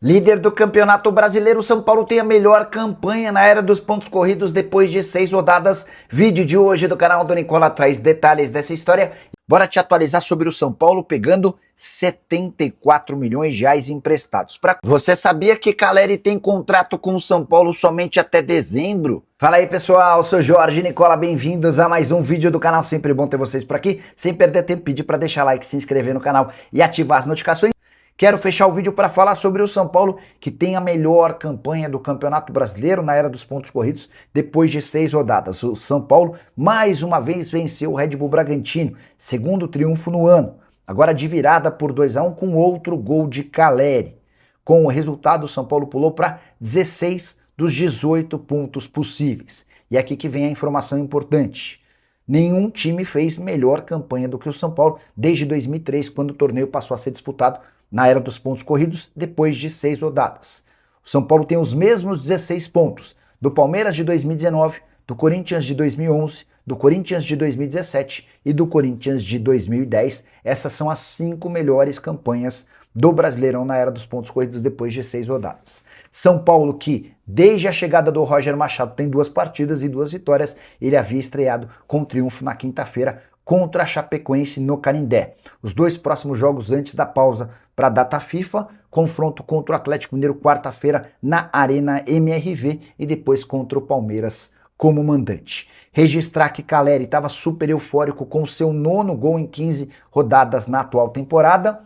Líder do Campeonato Brasileiro, São Paulo tem a melhor campanha na era dos pontos corridos depois de 6 rodadas. Vídeo de hoje do canal do Nicola traz detalhes dessa história. Bora te atualizar sobre o São Paulo pegando 74 milhões de reais emprestados. Você sabia que Caleri tem contrato com o São Paulo somente até dezembro? Fala aí pessoal, sou Jorge Nicola, bem-vindos a mais um vídeo do canal. Sempre bom ter vocês por aqui. Sem perder tempo, pedir para deixar like, se inscrever no canal e ativar as notificações. Quero fechar o vídeo para falar sobre o São Paulo, que tem a melhor campanha do Campeonato Brasileiro na era dos pontos corridos depois de 6 rodadas. O São Paulo, mais uma vez, venceu o Red Bull Bragantino, segundo triunfo no ano. Agora de virada por 2-1 com outro gol de Caleri. Com o resultado, o São Paulo pulou para 16 dos 18 pontos possíveis. E é aqui que vem a informação importante. Nenhum time fez melhor campanha do que o São Paulo desde 2003, quando o torneio passou a ser disputado na era dos pontos corridos, depois de 6 rodadas. O São Paulo tem os mesmos 16 pontos do Palmeiras de 2019, do Corinthians de 2011, do Corinthians de 2017 e do Corinthians de 2010. Essas são as 5 melhores campanhas do Brasileirão na era dos pontos corridos depois de 6 rodadas. São Paulo que, desde a chegada do Roger Machado, tem 2 partidas e 2 vitórias. Ele havia estreado com triunfo na quinta-feira contra a Chapecoense no Canindé. Os 2 próximos jogos antes da pausa para a data FIFA, confronto contra o Atlético Mineiro quarta-feira na Arena MRV e depois contra o Palmeiras como mandante. Registrar que Caleri estava super eufórico com o seu 9º gol em 15 rodadas na atual temporada.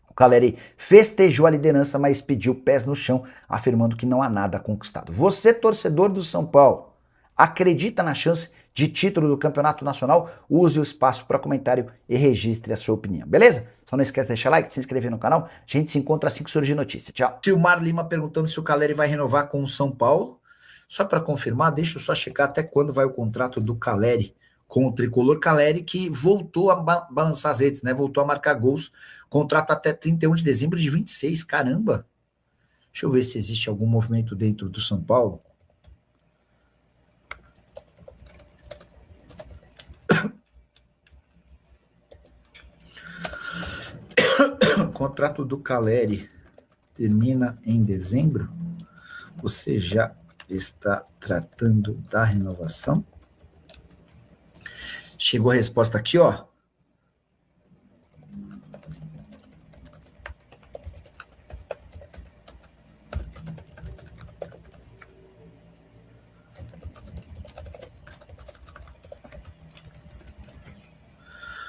O Caleri festejou a liderança, mas pediu pés no chão, afirmando que não há nada conquistado. Você, torcedor do São Paulo, acredita na chance de título do Campeonato Nacional? Use o espaço para comentário e registre a sua opinião, beleza? Só não esquece de deixar like, se inscrever no canal. A gente se encontra assim que surgir notícia. Tchau. Silmar Lima perguntando se o Caleri vai renovar com o São Paulo. Só para confirmar, deixa eu só checar até quando vai o contrato do Caleri com o tricolor. Caleri que voltou a balançar as redes, né? Voltou a marcar gols. Contrato até 31 de dezembro de 26. Caramba! Deixa eu ver se existe algum movimento dentro do São Paulo. O contrato do Caleri termina em dezembro. Você já está tratando da renovação? Chegou a resposta aqui, ó.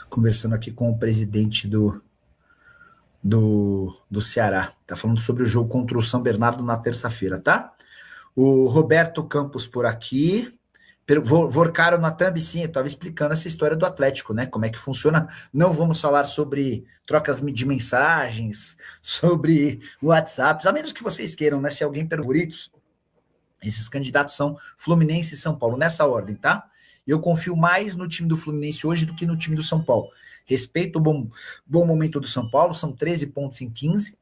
Conversando aqui com o presidente do Ceará. Tá falando sobre o jogo contra o São Bernardo na terça-feira, tá? O Roberto Campos por aqui. Vorcaro na thumb, sim, eu estava explicando essa história do Atlético, né? Como é que funciona. Não vamos falar sobre trocas de mensagens, sobre WhatsApps, a menos que vocês queiram, né? Se alguém perguntar, esses candidatos são Fluminense e São Paulo, nessa ordem, tá? Eu confio mais no time do Fluminense hoje do que no time do São Paulo. Respeito o bom momento do São Paulo, são 13 pontos em 15,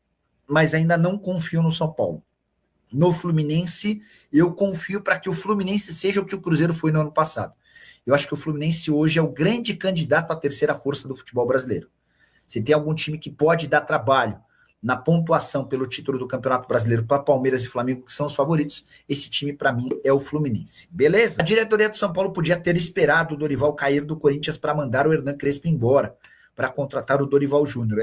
mas ainda não confio no São Paulo. No Fluminense, eu confio para que o Fluminense seja o que o Cruzeiro foi no ano passado. Eu acho que o Fluminense hoje é o grande candidato à terceira força do futebol brasileiro. Se tem algum time que pode dar trabalho na pontuação pelo título do Campeonato Brasileiro para Palmeiras e Flamengo, que são os favoritos, esse time para mim é o Fluminense. Beleza? A diretoria do São Paulo podia ter esperado o Dorival cair do Corinthians para mandar o Hernan Crespo embora, para contratar o Dorival Júnior.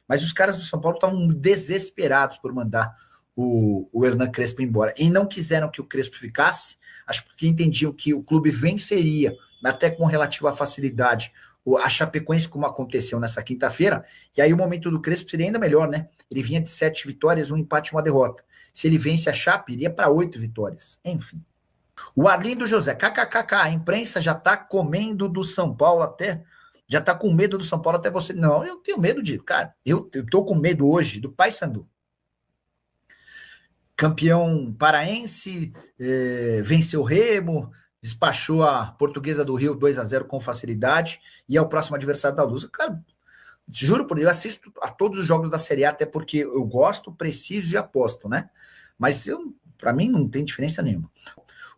Mas os caras do São Paulo estavam desesperados por mandar o Hernan Crespo embora. E não quiseram que o Crespo ficasse, acho que entendiam que o clube venceria, até com relativa facilidade, a Chapecoense, como aconteceu nessa quinta-feira, e aí o momento do Crespo seria ainda melhor, né? Ele vinha de 7 vitórias, 1 empate e 1 derrota. Se ele vence a Chape, iria para 8 vitórias. Enfim. O Arlindo José, kkkk, a imprensa já está comendo do São Paulo até... Já está com medo do São Paulo até você... Não, eu tenho medo de... Cara, eu tô com medo hoje do Paysandu. Campeão paraense, venceu o Remo, despachou a Portuguesa do Rio 2-0 com facilidade, e é o próximo adversário da Luz. Cara, juro por Deus, eu assisto a todos os jogos da Série A, até porque eu gosto, preciso e aposto, né? Mas para mim não tem diferença nenhuma.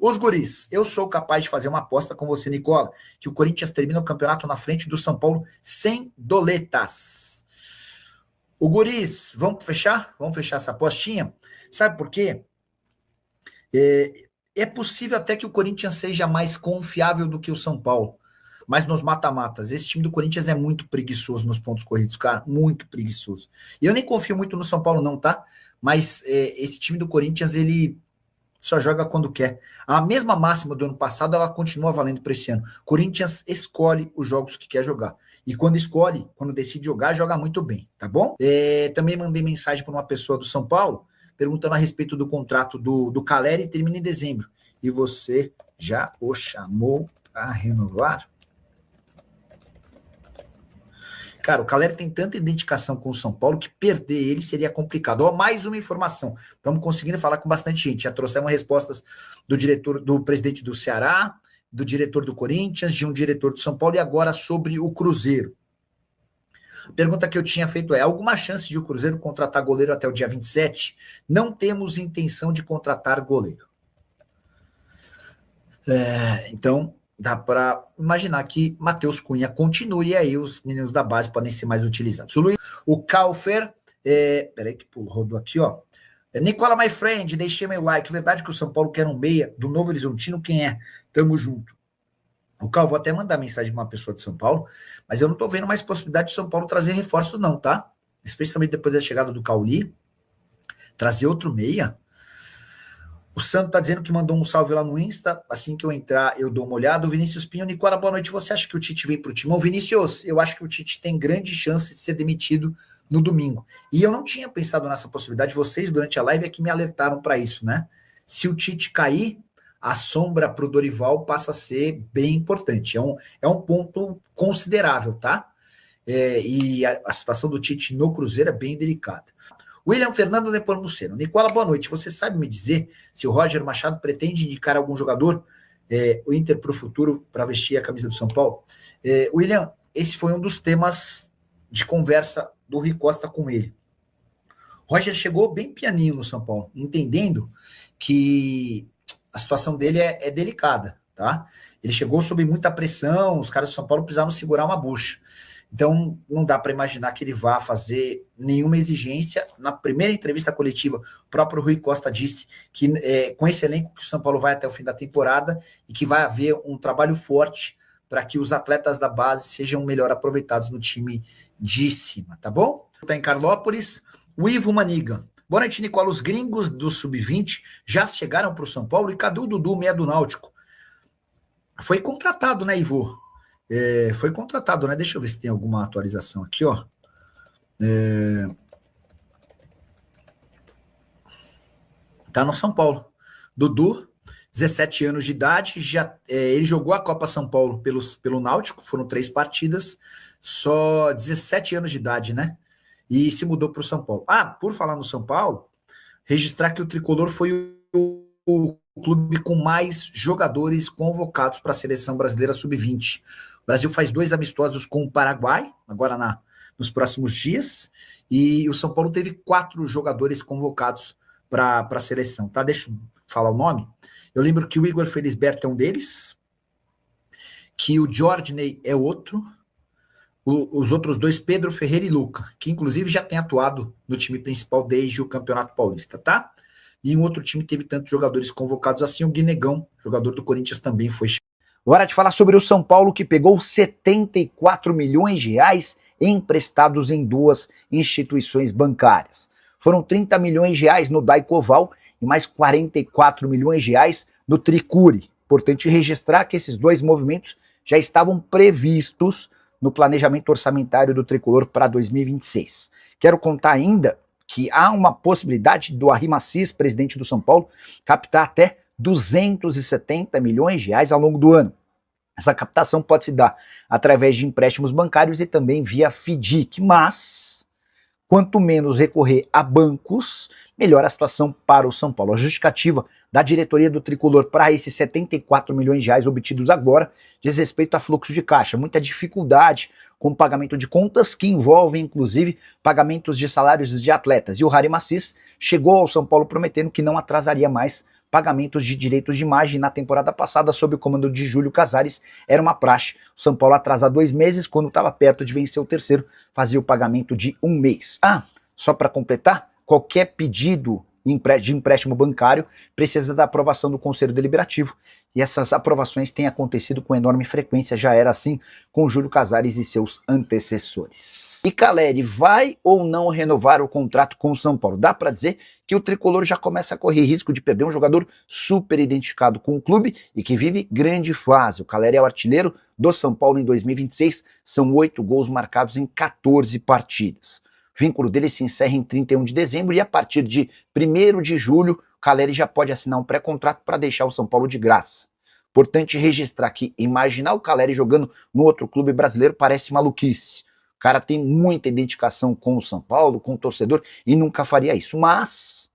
Os guris, eu sou capaz de fazer uma aposta com você, Nicola, que o Corinthians termina o campeonato na frente do São Paulo sem doletas. O Guris, vamos fechar? Vamos fechar essa apostinha? Sabe por quê? É possível até que o Corinthians seja mais confiável do que o São Paulo, mas nos mata-matas. Esse time do Corinthians é muito preguiçoso nos pontos corridos, cara, muito preguiçoso. E eu nem confio muito no São Paulo, não, tá? Mas esse time do Corinthians, ele só joga quando quer. A mesma máxima do ano passado, ela continua valendo para esse ano. Corinthians escolhe os jogos que quer jogar. E quando escolhe, quando decide jogar, joga muito bem, tá bom? Também mandei mensagem para uma pessoa do São Paulo, perguntando a respeito do contrato do Caleri, e termina em dezembro. E você já o chamou para renovar? Cara, o Caleri tem tanta identificação com o São Paulo que perder ele seria complicado. Ó, mais uma informação. Estamos conseguindo falar com bastante gente. Já trouxemos respostas do diretor, do presidente do Ceará, do diretor do Corinthians, de um diretor do São Paulo e agora sobre o Cruzeiro. A pergunta que eu tinha feito é: alguma chance de o Cruzeiro contratar goleiro até o dia 27? Não temos intenção de contratar goleiro. Então, dá para imaginar que Matheus Cunha continue e aí os meninos da base podem ser mais utilizados. O Kaufer, peraí que rodou aqui, ó. Nicola, my friend, deixei meu like. Verdade que o São Paulo quer um meia do Novo Horizontino? Quem é? Tamo junto. O Cal, vou até mandar mensagem para uma pessoa de São Paulo, mas eu não tô vendo mais possibilidade de São Paulo trazer reforços não, tá? Especialmente depois da chegada do Cauli. Trazer outro meia. O Santo tá dizendo que mandou um salve lá no Insta. Assim que eu entrar, eu dou uma olhada. O Vinícius Pinho, Nicola, boa noite. Você acha que o Tite vem pro Timão? Vinícius, eu acho que o Tite tem grande chance de ser demitido no domingo. E eu não tinha pensado nessa possibilidade. Vocês, durante a live, é que me alertaram para isso, né? Se o Tite cair, a sombra pro Dorival passa a ser bem importante. É um ponto considerável, tá? E a situação do Tite no Cruzeiro é bem delicada. William Fernando Nepomuceno. Nicola, boa noite. Você sabe me dizer se o Roger Machado pretende indicar algum jogador, o Inter para o futuro, para vestir a camisa do São Paulo? William, esse foi um dos temas de conversa do Rui Costa com ele. Roger chegou bem pianinho no São Paulo, entendendo que a situação dele é delicada, tá? Ele chegou sob muita pressão, os caras do São Paulo precisaram segurar uma bucha. Então, não dá para imaginar que ele vá fazer nenhuma exigência. Na primeira entrevista coletiva, o próprio Rui Costa disse que com esse elenco que o São Paulo vai até o fim da temporada e que vai haver um trabalho forte para que os atletas da base sejam melhor aproveitados no time de cima, tá bom? Está em Carlópolis, o Ivo Maniga. Boa noite, Nicola. Os gringos do Sub-20 já chegaram para o São Paulo e cadê o Dudu, meia do Náutico? Foi contratado, né, Ivo? Foi contratado, né? Deixa eu ver se tem alguma atualização aqui, ó. Tá no São Paulo. Dudu, 17 anos de idade, ele jogou a Copa São Paulo pelo Náutico, foram 3 partidas, só 17 anos de idade, né? E se mudou para o São Paulo. Por falar no São Paulo, registrar que o Tricolor foi o clube com mais jogadores convocados para a seleção brasileira sub-20. O Brasil faz 2 amistosos com o Paraguai, agora nos próximos dias, e o São Paulo teve 4 jogadores convocados para a seleção, tá? Deixa eu falar o nome. Eu lembro que o Igor Felisberto é um deles, que o Jorginho é outro, os outros 2, Pedro Ferreira e Luca, que inclusive já tem atuado no time principal desde o Campeonato Paulista, tá? E um outro time teve tantos jogadores convocados assim, o Guinegão, jogador do Corinthians, também foi. Hora de falar sobre o São Paulo, que pegou 74 milhões de reais emprestados em 2 instituições bancárias. Foram 30 milhões de reais no Daicoval e mais 44 milhões de reais no Tricuri. Importante registrar que esses 2 movimentos já estavam previstos no planejamento orçamentário do Tricolor para 2026. Quero contar ainda que há uma possibilidade do Arrimacis, presidente do São Paulo, captar até 270 milhões de reais ao longo do ano. Essa captação pode se dar através de empréstimos bancários e também via FDIC, mas quanto menos recorrer a bancos, melhor a situação para o São Paulo. A justificativa da diretoria do Tricolor para esses 74 milhões de reais obtidos agora diz respeito a fluxo de caixa, muita dificuldade com o pagamento de contas que envolvem, inclusive, pagamentos de salários de atletas. E o Harry Macis chegou ao São Paulo prometendo que não atrasaria mais pagamentos de direitos de imagem. Na temporada passada, sob o comando de Júlio Casares, era uma praxe. O São Paulo atrasar 2 meses, quando estava perto de vencer o terceiro, fazia o pagamento de 1 mês. Só para completar, qualquer pedido de empréstimo bancário precisa da aprovação do Conselho Deliberativo, e essas aprovações têm acontecido com enorme frequência, já era assim com Júlio Casares e seus antecessores. E Caleri vai ou não renovar o contrato com o São Paulo? Dá para dizer que o tricolor já começa a correr risco de perder um jogador super identificado com o clube e que vive grande fase. O Caleri é o artilheiro do São Paulo em 2026, são 8 gols marcados em 14 partidas. O vínculo dele se encerra em 31 de dezembro e a partir de 1º de julho, o Caleri já pode assinar um pré-contrato para deixar o São Paulo de graça. Importante registrar que imaginar o Caleri jogando no outro clube brasileiro parece maluquice. O cara tem muita identificação com o São Paulo, com o torcedor, e nunca faria isso. Mas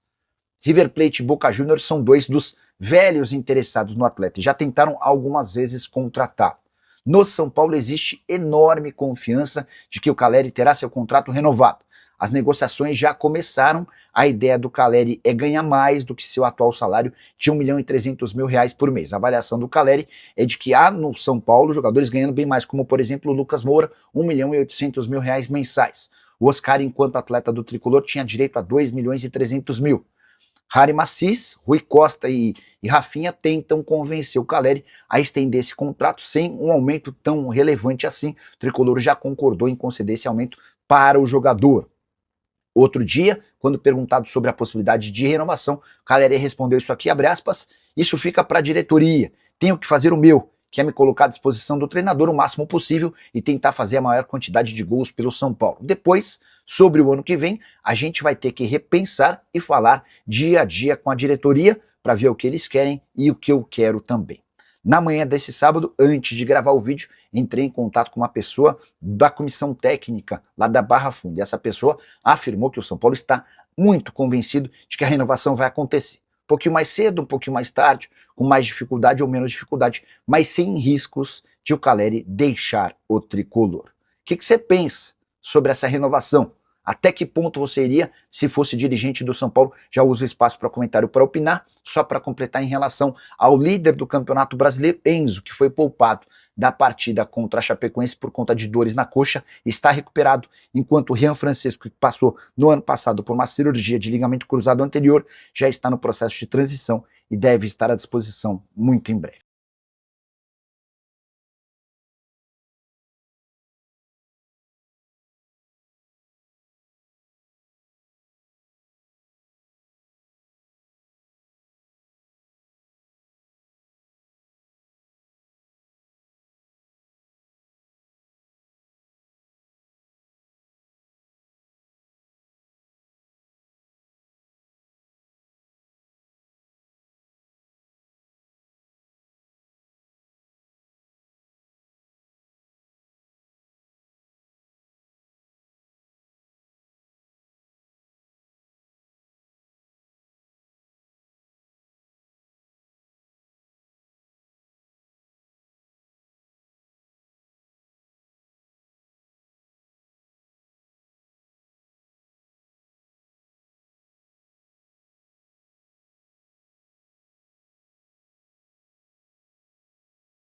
River Plate e Boca Juniors são dois dos velhos interessados no atleta e já tentaram algumas vezes contratá-lo. No São Paulo existe enorme confiança de que o Caleri terá seu contrato renovado. As negociações já começaram, a ideia do Caleri é ganhar mais do que seu atual salário de R$1.300.000 por mês. A avaliação do Caleri é de que há no São Paulo jogadores ganhando bem mais, como por exemplo o Lucas Moura, R$1.800.000 mensais. O Oscar, enquanto atleta do tricolor, tinha direito a R$2.300.000. Harry Macis, Rui Costa e Rafinha tentam convencer o Caleri a estender esse contrato sem um aumento tão relevante assim. O tricolor já concordou em conceder esse aumento para o jogador. Outro dia, quando perguntado sobre a possibilidade de renovação, o Caleri respondeu isso aqui, abre aspas, isso fica para a diretoria, tenho que fazer o meu, que é me colocar à disposição do treinador o máximo possível e tentar fazer a maior quantidade de gols pelo São Paulo. Depois, sobre o ano que vem, a gente vai ter que repensar e falar dia a dia com a diretoria para ver o que eles querem e o que eu quero também. Na manhã desse sábado, antes de gravar o vídeo, entrei em contato com uma pessoa da comissão técnica lá da Barra Funda. E essa pessoa afirmou que o São Paulo está muito convencido de que a renovação vai acontecer. Um pouquinho mais cedo, um pouquinho mais tarde, com mais dificuldade ou menos dificuldade, mas sem riscos de o Caleri deixar o tricolor. O que você pensa sobre essa renovação? Até que ponto você iria se fosse dirigente do São Paulo? Já uso o espaço para comentário para opinar. Só para completar em relação ao líder do Campeonato Brasileiro, Enzo, que foi poupado da partida contra a Chapecoense por conta de dores na coxa, está recuperado, enquanto o Rian Francisco, que passou no ano passado por uma cirurgia de ligamento cruzado anterior, já está no processo de transição e deve estar à disposição muito em breve.